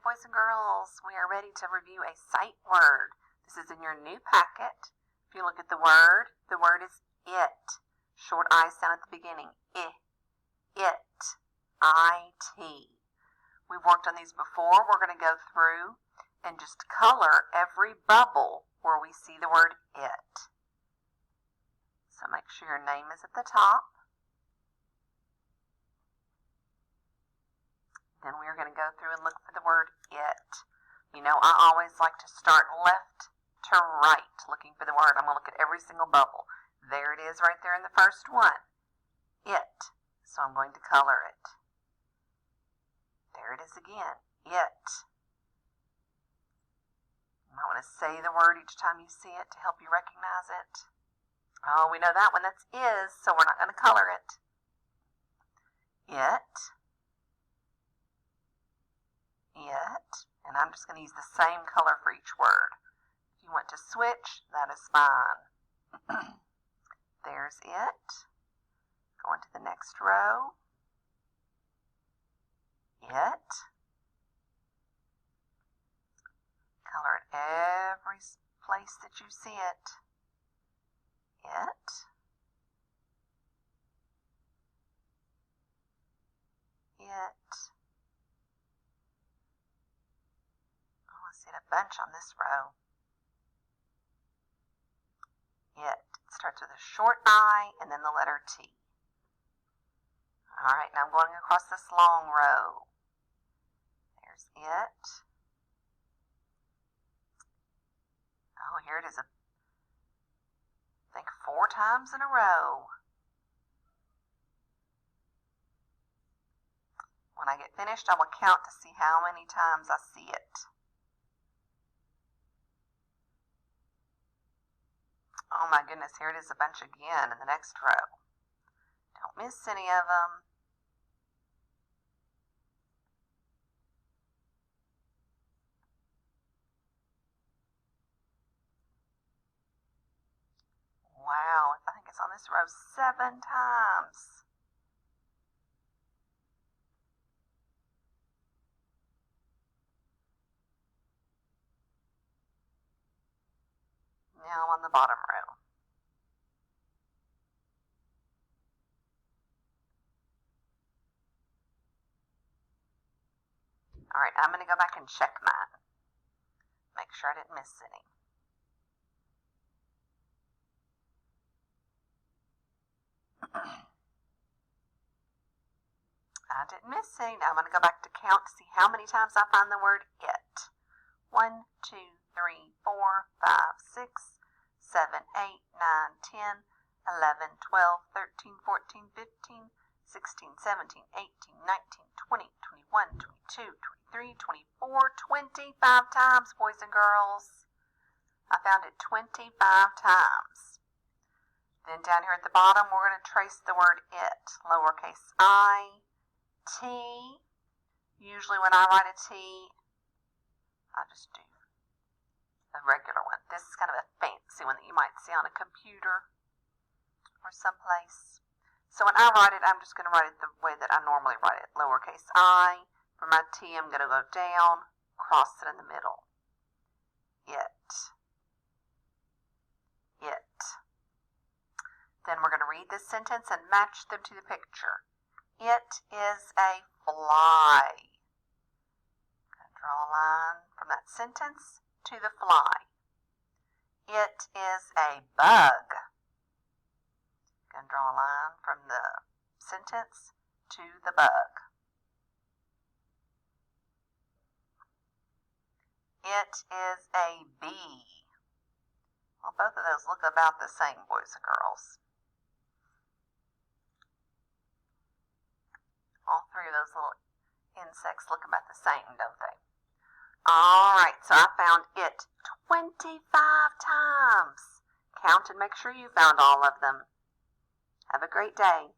boys and girls, we are ready to review a sight word. This is in your new packet. If you look at the word is it. Short I sound at the beginning. It. I-T. We've worked on these before. We're going to go through and just color every bubble where we see the word it. So make sure your name is at the top. Then we are going to go through and look for the word it. You know, I always like to start left to right looking for the word. I'm going to look at every single bubble. There it is right there in the first one. It. So I'm going to color it. There it is again. It. You might want to say the word each time you see it to help you recognize it. Oh, we know that one. That's is, so we're not going to color it. It. And I'm just going to use the same color for each word. If you want to switch, that is fine. There's it. Go into the next row. It. Color it every place that you see it. It. See a bunch on this row. It starts with a short I and then the letter T. Alright, now I'm going across this long row. There's it. Oh, here it is, I think 4 times in a row. When I get finished, I will count to see how many times I see it. Oh my goodness, here it is a bunch again in the next row. Don't miss any of them. Wow, I think it's on this row 7 times. Now on the bottom row. Alright, I'm going to go back and check mine. Make sure I didn't miss any. I didn't miss any. Now I'm going to go back to count to see how many times I find the word it. 1, 2, 3, 4, 5, 6, 7, 8, 9, 10, 11, 12, 13, 14, 15, 16, 17, 18, 19, 20, 21, 22, 23, 24, 25 times, boys and girls. I found it 25 times. Then down here at the bottom, we're going to trace the word it. Lowercase I, T. Usually when I write a T, I just do a regular one. This is kind of a fancy one that you might see on a computer or someplace. So when I write it, I'm just going to write it the way that I normally write it. Lowercase I. For my T, I'm going to go down, cross it in the middle. It. Then we're going to read this sentence and match them to the picture. It is a fly. I'm going to draw a line from that sentence to the fly. It is a bug. I'm going to draw a line from the sentence to the bug. It is a bee. Well, both of those look about the same, boys and girls. All 3 of those little insects look about the same, don't they? Alright, so I found it 25 times. Count and make sure you found all of them. Have a great day.